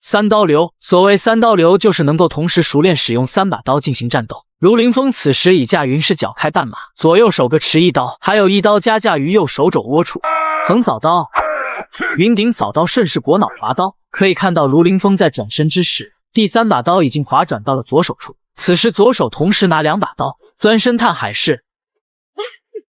三刀流。所谓三刀流，就是能够同时熟练使用3把刀进行战斗。卢凌风此时已驾云狮脚开半马，左右手各持一刀，还有一刀加架于右手肘窝处。横扫刀、云顶扫刀、顺势果脑滑刀。可以看到卢凌风在转身之时，第3把刀已经滑转到了左手处。此时左手同时拿2把刀，钻身探海式，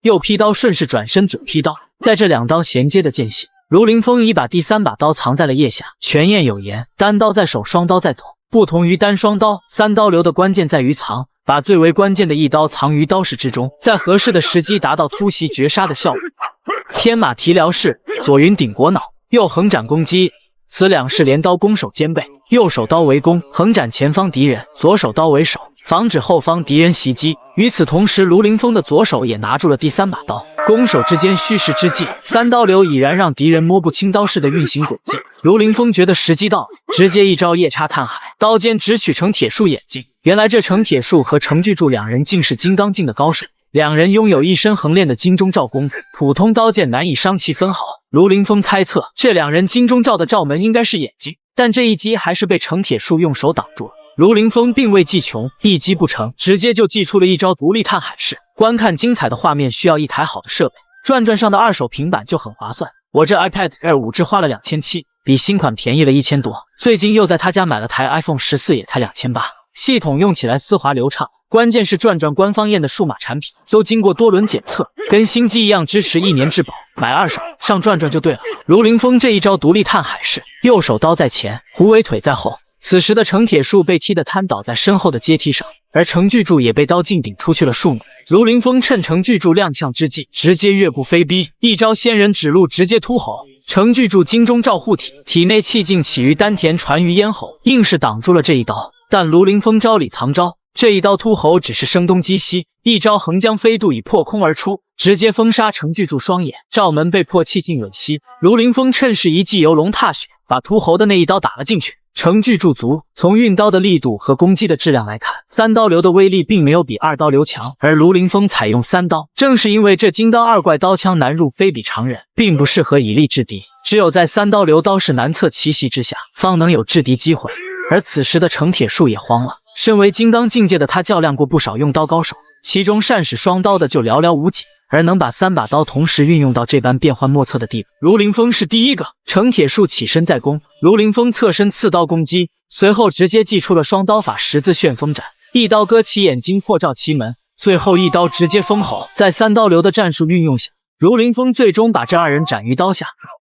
右劈刀顺势转身左劈刀。在这2刀衔接的间隙，卢凌风已把第3把刀藏在了腋下。全谚有言，单刀在手，双刀在走。不同于单双刀，三刀流的关键在于藏，把最为关键的一刀藏于刀势之中，在合适的时机达到突袭绝杀的效果。天马提撩式，左云顶果脑，右横斩攻击。此2式连刀攻守兼备，右手刀为攻，横斩前方敌人；左手刀为守，防止后方敌人袭击。与此同时，卢凌风的左手也拿住了第3把刀，攻守之间虚实之际，三刀流已然让敌人摸不清刀式的运行轨迹。卢凌风觉得时机到了，直接一招夜叉探海，刀尖直取程铁树眼睛。原来这程铁树和程巨柱2人竟是金刚境的高手，2人拥有一身横练的金钟罩功夫，普通刀剑难以伤其分毫。卢凌风猜测这2人金钟罩的罩门应该是眼睛，但这一击还是被程铁树用手挡住了。卢凌风并未计穷，一击不成，直接就祭出了一招独立探海式。观看精彩的画面需要一台好的设备，转上的2手平板就很划算。我这 iPad Air 5支花了2700，比新款便宜了1000多。最近又在他家买了台 iPhone 14，也才2800。系统用起来丝滑流畅，关键是转官方验的数码产品，都经过多轮检测，跟新机一样支持1年质保。买2手上转就对了。卢凌风这一招独立探海式，右手刀在前，虎尾腿在后。此时的程铁树被踢得瘫倒在身后的阶梯上，而程巨柱也被刀劲顶出去了数米。卢凌风趁程巨柱踉跄之际，直接越步飞逼，一招仙人指路直接突吼。程巨柱金钟罩护体，体内气劲起于丹田，传于咽喉，硬是挡住了这一刀。但卢凌风招里藏招，这一刀突喉只是声东击西，一招横江飞渡已破空而出，直接封杀程巨柱双眼，罩门被迫气尽吮吸。卢凌风趁势一记游龙踏雪，把突喉的那一刀打了进去。程巨柱足，从运刀的力度和攻击的质量来看，三刀流的威力并没有比2刀流强，而卢凌风采用3刀，正是因为这金刚2怪刀枪难入非比常人，并不适合以力制敌，只有在三刀流刀势难测奇袭之下，方能有制敌机会。而此时的程铁树也慌了，身为金刚境界的他较量过不少用刀高手，其中善使双刀的就寥寥无几，而能把3把刀同时运用到这般变幻莫测的地步，卢凌风是第一个。程铁树起身再攻，卢凌风侧身刺刀攻击，随后直接祭出了双刀法十字旋风斩，一刀割其眼睛破照其门，最后一刀直接封喉。在三刀流的战术运用下，卢凌风最终把这2人斩于刀下。